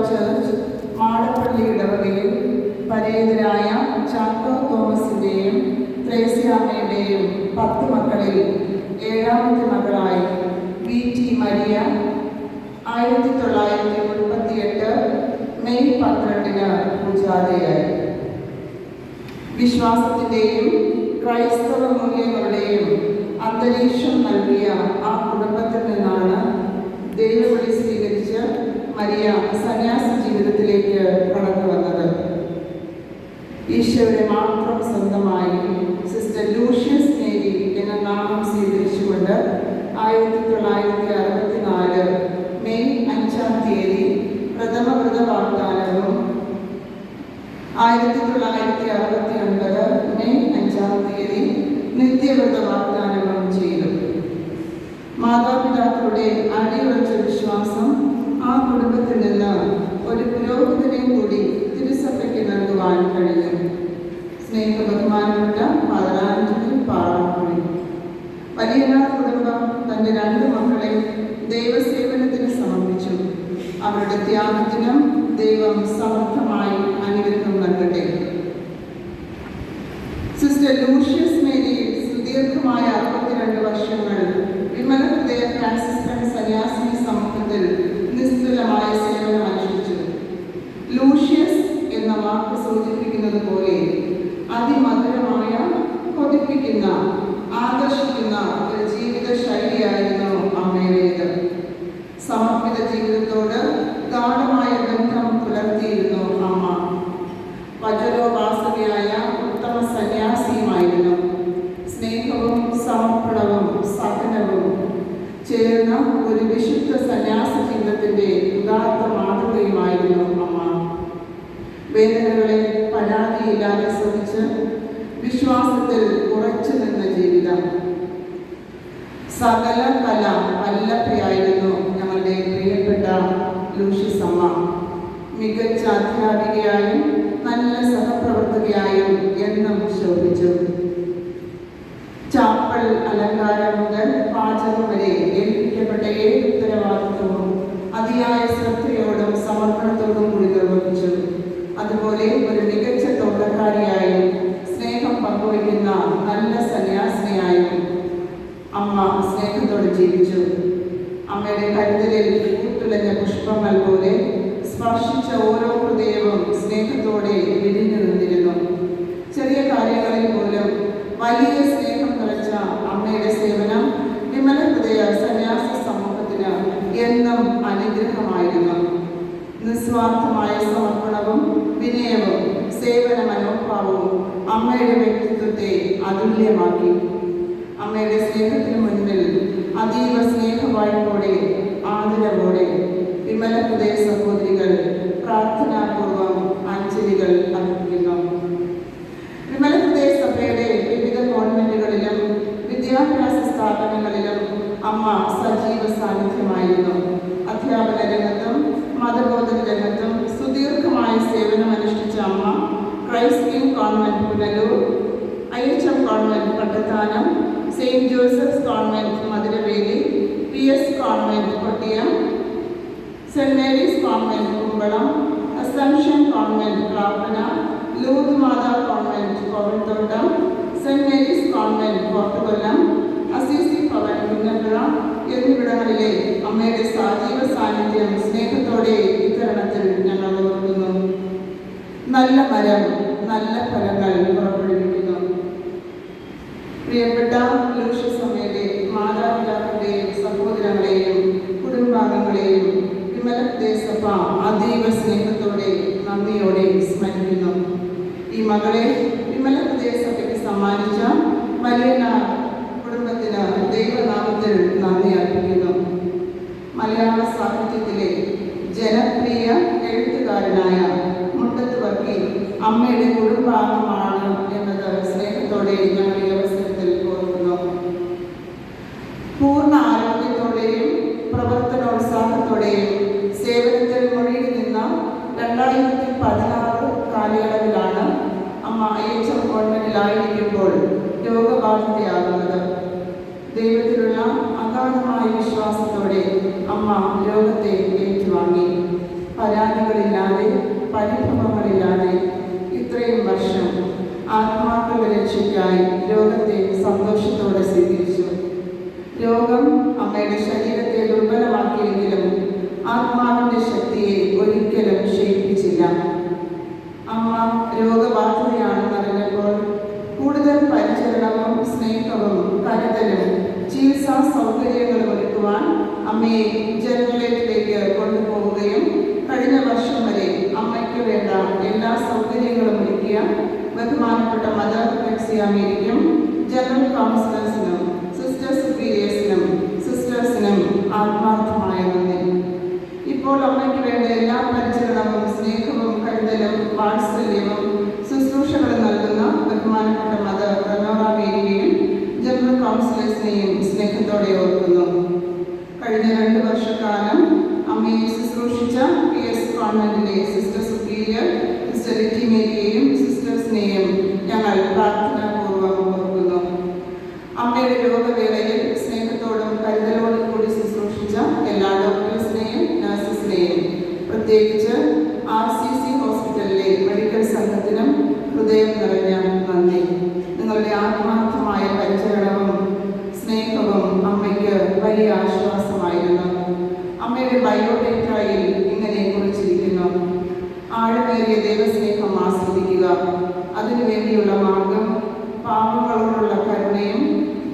Church Madappally ഇടവകയിൽ പരേതരായ ചാക്കോ തോമസിൻ്റെയും ത്രേസ്യാമ്മയുടെയും 10 മക്കളിൽ 7ാമത്തെ മകളായി VT മരിയ 1938 മെയ് 12-ന് പൂജാതയായി. വിശ്വാസത്തിൻ്റെയും ക്രൈസ്തവ മൂല്യങ്ങളുടെയും അന്തരീക്ഷം നൽകിയ ആ കുടുംബത്തിൽ നിന്നാണ് ദൈവവിളി സ്വീകരിച്ച് മരിയ സന്യാസ ജീവിതത്തിലേക്ക് കടന്നു വന്നത്. ഈശോയുടെ മാത്രം സ്വന്തമായി സിസ്റ്റർ ലൂഷ്യസ് മേരി എന്ന നാമം സ്വീകരിച്ചുകൊണ്ട് 1964 മെയ് 5-ാം തീയതി പ്രഥമ വ്രത വാഗ്ദാനവും 1969 മെയ് 5-ാം തീയതി നിത്യവ്രത വാഗ്ദാനവും ചെയ്തു. മാതാപിതാക്കളുടെ അടിയുറച്ച വിശ്വാസം ആ കുടുംബത്തിൽ നിന്ന് ഒരു പുരോഹിതനെ കൂടി തിരുസഭയ്ക്ക് നൽകുവാൻ കഴിഞ്ഞു. സ്നേഹബഹുമാനപ്പെട്ട പാതരാഞ്ജലി പാറാക്കുഴി. വലിയനാൾ കുടുംബം തൻ്റെ 2 മക്കളെ ദൈവസേവനത്തിന് സമർപ്പിച്ചു. അവരുടെ ത്യാഗത്തിനും ദൈവം സമർത്ഥമായി അനുഗ്രഹം നൽകട്ടെ. സിസ്റ്റർ ലൂഷ്യസ് മേരി സുദീർഘമായ 62 വർഷങ്ങൾ വിമല ഹൃദയ ഫ്രാൻസിസ്കൻ സന്യാസിനി സമൂഹത്തിൽ നിസ്തുലമായ സേവനം അനുഷ്ഠിച്ചു. ലൂഷ്യസ് എന്ന വാക്ക് സൂചിപ്പിക്കുന്നത് പോലെ അതിമധുരമായ, കൊതിപ്പിക്കുന്ന, ആകർഷിക്കുന്ന ഒരു ജീവിത ശൈലിയായിരുന്നു അമ്മയുടേത്. സമർപ്പിത ജീവിതത്തോട് ഗാഢമായ ബന്ധം പുലർത്തിയിരുന്നു അമ്മ. വചനോപാസകയായ ഉത്തമ സന്യാസിയുമായിരുന്നു. സ്നേഹവും സമർപ്പണവും സഹനവും ചേർന്ന ഒരു വിശുദ്ധ സന്യാസ ജീവിതത്തിൻ്റെ ഉദാത്ത മാതൃകയുമായിരുന്നു അമ്മ. വേദനകളെ പരാതിയില്ലാതെ ശ്രമിച്ച് വിശ്വാസത്തിൽ ഉറച്ചു നിന്ന ജീവിതം. സകല കല വല്ലഭയായിരുന്നു ഞങ്ങളുടെ പ്രിയപ്പെട്ട ലൂഷ്യസ് അമ്മ. മികച്ച അധ്യാപികയായും നല്ല സഹപ്രവർത്തകയായും എന്നും ശോഭിച്ചു. ചാപ്പൽ അലങ്കാരം മുതൽ പാചകം വരെ ഏൽപ്പിക്കപ്പെട്ട ഏത് ഉത്തരവാദിത്വവും അതിയായ ശ്രദ്ധയോടും സമർപ്പണത്തോടും കൂടി നിർവഹിച്ചു. അതുപോലെ ഒരു മികച്ച തോട്ടക്കാരിയായും സ്നേഹം പങ്കുവയ്ക്കുന്ന നല്ല സന്യാസിനിയായും അമ്മ സ്നേഹത്തോടെ ജീവിച്ചു. അമ്മയുടെ കരുതലിൽ പൂത്തുലഞ്ഞ പുഷ്പങ്ങൾ പോലെ സ്പർശിച്ച ഓരോ ഹൃദയവും സ്നേഹത്തോടെ വിരിഞ്ഞു നിന്നിരുന്നു. ചെറിയ കാര്യങ്ങളിൽ പോലും വലിയ സ്നേഹം നിറച്ച അമ്മയുടെ സേവനം വിമല ഹൃദയ സന്യാസ സമൂഹത്തിന് എന്നും അനുഗ്രഹമായിരുന്നു. നിസ്വാർത്ഥമായ സമർപ്പണവും വിനയവും സേവന മനോഭാവവും അമ്മയുടെ വ്യക്തിത്വത്തെ അതുല്യമാക്കി. അമ്മയുടെ സ്നേഹത്തിന് മുൻപിൽ അതീവ സ്നേഹവായ്പോടെ ആദരവോടെ വിമല ഹൃദയ സഹോദരികൾ പ്രാർത്ഥനാപൂർവം അഞ്ജലികൾ അർപ്പിക്കുന്നു. വിമല ഹൃദയ സഭയുടെ വിവിധ കോൺവെന്റുകളിലും വിദ്യാഭ്യാസ സ്ഥാപനങ്ങളിലും അമ്മ സജീവ സാന്നിധ്യമായിരുന്നു. അധ്യാപന രംഗത്തും മതബോധന രംഗത്തും സുദീർഘമായ സേവനം അനുഷ്ഠിച്ച അമ്മ Christ convent Punalur, IHM convent Pattathanam, saint Joseph's convent Madhuraveli, PS convent Kottiyam, saint Mary's convent Kumbalam, assumption convent Prarthana, Lourdes Mata convent Kovilthottam, saint Mary's convent Kottukollam, Assisi Bhavan Kunnappuzha എന്നിവിടങ്ങളിലെ അമ്മയുടെ സജീവ സാന്നിധ്യം സ്നേഹത്തോടെ ഇത്തരണത്തിൽ ഞങ്ങൾ ഓർക്കുന്നു. നല്ല മരം നല്ല ഫലങ്ങൾ പുറപ്പെടുവിക്കുന്നു. പ്രിയപ്പെട്ട ലൂഷ്യസ് അമ്മയുടെ മാതാപിതാക്കളുടെയും സഹോദരങ്ങളെയും കുടുംബാംഗങ്ങളെയും വിമല ഹൃദയ സഭ അതീവ സ്നേഹത്തോടെ നന്ദിയോടെ സ്മരിക്കുന്നു. ഈ മകളെ വിമല ഹൃദയ സഭയ്ക്ക് സമ്മാനിച്ച വലിയ കുടുംബത്തിന് ദൈവനാമത്തിൽ നന്ദി അർപ്പിക്കുന്നു. മലയാള സാഹിത്യത്തിലെ ജനപ്രിയ എഴുത്തുകാരനായ മുട്ടത്ത് വർക്കി അമ്മയുടെ കുടുംബാംഗമാണ് എന്നത് സ്നേഹത്തോടെ ഞങ്ങൾ ഈ അവസരത്തിൽ ഓർക്കുന്നു. പൂർണ്ണ ആരോഗ്യത്തോടെയും പ്രവർത്തനോത്സാഹത്തോടെയും സേവനത്തിൽ മുഴുകി നിന്ന 2016 കാലയളവിലാണ് അമ്മ IHM കോൺവെന്റിലായിരിക്കുമ്പോൾ രോഗബാധിതയാകുന്നത്. ദൈവത്തിലുള്ള അഗാധമായ വിശ്വാസത്തോടെ അമ്മ രോഗത്തെ ഏറ്റുവാങ്ങി. പരാതികളില്ലാതെ പരിഭവങ്ങളില്ലാതെ ഇത്രയും വർഷം ആത്മാക്കളുടെ രക്ഷയ്ക്കായി രോഗത്തെ സന്തോഷത്തോടെ സ്വീകരിച്ചു. രോഗം അമ്മയുടെ ശരീരത്തെ ദുർബലമാക്കിയെങ്കിലും ആത്മാവിൻ്റെ ശക്തിയെ ഒരിക്കലും ക്ഷയിപ്പിച്ചില്ല. അമ്മ രോഗബാധിതയാണെന്നറിഞ്ഞപ്പോൾ കൂടുതൽ പരിചരണവും സ്നേഹവും കരുതലും ചികിത്സാ സൗകര്യങ്ങളും ഒരുക്കുവാൻ അമ്മയെ ജനറേറ്റിലേക്ക് കൊണ്ടുപോവുകയും കഴിഞ്ഞ വർഷം വരെ അമ്മയ്ക്ക് വേണ്ട എല്ലാ സൗകര്യങ്ങളും ഒരുക്കിയ ബഹുമാനപ്പെട്ട മദർ തെരേസ മേരിക്കും ജനറൽ കൗൺസിലേഴ്സിനും സിസ്റ്റർ സുപ്പീരിയേഴ്സിനും സിസ്റ്റേഴ്സിനും ആത്മാർത്ഥമായ നന്ദി. ഇപ്പോൾ അമ്മയ്ക്ക് വേണ്ട എല്ലാ പരിചരണവും സ്നേഹവും കരുതലും വാത്സല്യവും ശുശ്രൂഷകളും നൽകുന്ന ബഹുമാനപ്പെട്ട മദർ റെനോറ മേരിയെയും ജനറൽ കൗൺസിലേഴ്സിനെയും സ്നേഹത്തോടെ ഓർക്കുന്നു. കഴിഞ്ഞ 2 വർഷക്കാലം അമ്മയെ ശുശ്രൂഷിച്ച PS കോൺവെന്റിലെ സിസ്റ്റർ സുപ്പീരിയർ സിസ്റ്റർ ലിറ്റി മേരിയെയും സിസ്റ്റേഴ്സിനെയും ഞങ്ങൾ പ്രാർത്ഥനാപൂർവ്വം ഓർക്കുന്നു. അമ്മയുടെ രോഗവേളയിൽ സ്നേഹത്തോടും കരുതലോടും കൂടി ശുശ്രൂഷിച്ച എല്ലാ ഡോക്ടേഴ്സിനെയും നഴ്സസിനെയും പ്രത്യേകിച്ച് RCC ഹോസ്പിറ്റലിലെ മെഡിക്കൽ സംഘത്തിനും ഹൃദയം നിറഞ്ഞ നന്ദി. നിങ്ങളുടെ ആത്മാർത്ഥമായ പരിചരണവും സ്നേഹവും അമ്മയ്ക്ക് വലിയ ആശ്വാസമായിരുന്നു. അമ്മയുടെ ബയോഡേറ്റയിൽ ഇങ്ങനെ കുറിച്ചിരിക്കുന്നു: ആഴമേറിയ ദൈവസ്നേഹം ആസ്വദിക്കുക, അതിനുവേണ്ടിയുള്ള മാർഗം പാപങ്ങളോടുള്ള കരുണയും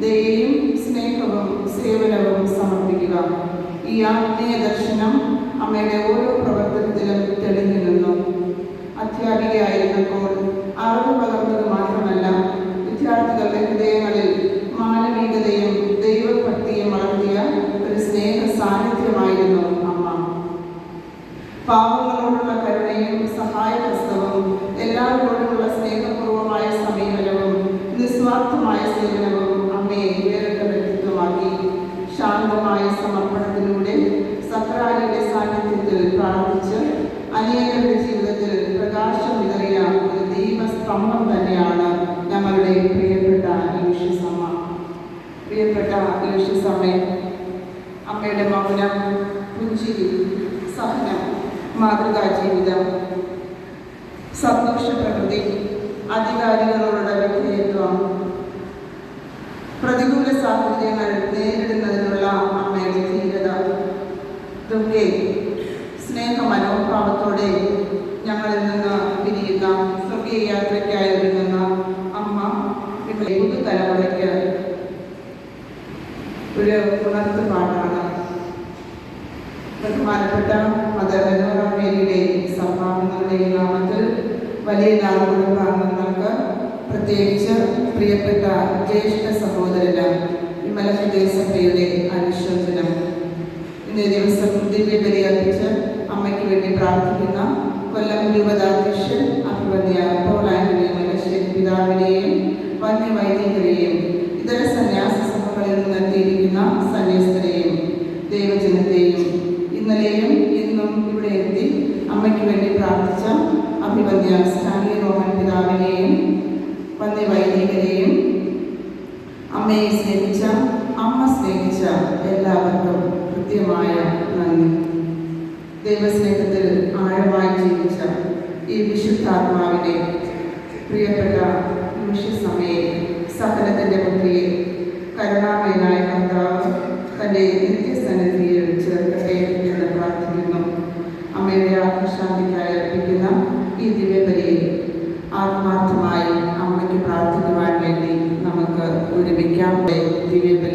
ദയയും സ്നേഹവും സേവനവും സമർപ്പിക്കുക. ഈ ആത്മീയ ദർശനം അമ്മയുടെ ഓരോ പ്രവർത്തനത്തിലും തെളിഞ്ഞു നിന്നു. അധ്യാപികയായിരുന്നപ്പോൾ അറിവ് പകർന്നത് മാത്രമല്ല, വിദ്യാർത്ഥികളുടെ ഹൃദയങ്ങളിൽ മാനവികതയും ദൈവഭക്തിയും വളർത്തിയ ഒരു സ്നേഹ സാന്നിധ്യമായിരുന്നു അമ്മ. പാവങ്ങളോടുള്ള കരുണയും സഹായഹസ്തവും എല്ലാവരോടുമുള്ള സ്നേഹപൂർവമായ സമീപനവും നിസ്വാർത്ഥമായ സേവനവും അമ്മയെ വേറിട്ട വ്യക്തിത്വമാക്കി. ശാന്തമായ സമർപ്പണത്തിലൂടെ സക്രാരിയുടെ സാന്നിധ്യത്തിൽ പ്രാർത്ഥിച്ച് അനേകരുടെ ജീവിതത്തിൽ പ്രകാശം വിതറിയ ഒരു ദൈവസ്തംഭം തന്നെയാണ് ഞങ്ങളുടെ പ്രിയപ്പെട്ട ലൂഷ്യസമ്മ. പ്രിയപ്പെട്ട ലൂഷ്യസമ്മേ, അമ്മയുടെ മൗനം, പുഞ്ചിരി, സഹനം, മാതൃകാ ജീവിതം, സന്തോഷ പ്രകൃതി, അധികാരികളോടുള്ള വിധേയത്വം, പ്രതികൂല സാഹചര്യങ്ങൾ നേരിടുന്നതിനുള്ള അമ്മയുടെ ധീരത, ഇതൊക്കെ സ്നേഹ മനോഭാവത്തോടെ ഞങ്ങളിൽ നിന്ന് പിരിയുന്ന സ്വർഗീയ യാത്രയ്ക്കായി ഒരുങ്ങുന്ന അമ്മ പുതുതലമുറയ്ക്ക് ഒരു ഉണർത്തുപാട്ടാണ്. ബഹുമാനപ്പെട്ട മദർ റെനോറ മേരിയുടെ സംഭാവനകളുടെ നാമത്തിൽ വലിയ കുടുംബാംഗങ്ങൾക്ക്, പ്രത്യേകിച്ച് പ്രിയപ്പെട്ട ജ്യേഷ്ഠ സഹോദരന് വിമല ഹൃദയസഭയുടെ അനുശോചനം. ഇന്നേ ദിവസം ദിവ്യബലി അർപ്പിച്ച് അമ്മയ്ക്ക് വേണ്ടി പ്രാർത്ഥിക്കുന്ന കൊല്ലം രൂപതാധ്യക്ഷൻ അഭിവന്യ പോൾ ആന്റണി മുല്ലശ്ശേരി പിതാവിനെയും വന്യവൈദികരെയും ഇതര സന്യാസ സഭകളിൽ നിന്നെത്തിയിരിക്കുന്ന സന്യസ്തരെയും ദൈവജനത്തെയും ഇന്നലെയും ഇന്നും ഇവിടെ എത്തി അമ്മയ്ക്ക് വേണ്ടി പ്രാർത്ഥിച്ച അഭിവന്യ സ്റ്റാൻലി റോമൻ പിതാവിനെയും വന്യവൈദികരെയും അമ്മയെ സ്നേഹിച്ച, അമ്മ സ്നേഹിച്ച എല്ലാവർക്കും കൃത്യമായ നന്ദി. ദൈവസ്നേഹത്തിൽ ആഴമായി ജീവിച്ച ഈ വിശുദ്ധാത്മാവിനെ, പ്രിയപ്പെട്ട ലൂഷ്യസമ്മയെ, സഹനത്തിൻ്റെ പുത്രിയെ, കരുണാമയനായ കർത്താവ് തൻ്റെ നിത്യസന്നിധിയിൽ ചേർക്കട്ടെ എന്ന് പ്രാർത്ഥിക്കുന്നു. അമ്മയുടെ ആത്മശാന്തിക്കായി അർപ്പിക്കുന്ന ഈ ദിവ്യബലിയിൽ ആത്മാർത്ഥമായി അമ്മയ്ക്ക് പ്രാർത്ഥിക്കുവാൻ വേണ്ടി നമുക്ക് ഒരുമിക്കാം. ദിവ്യബലി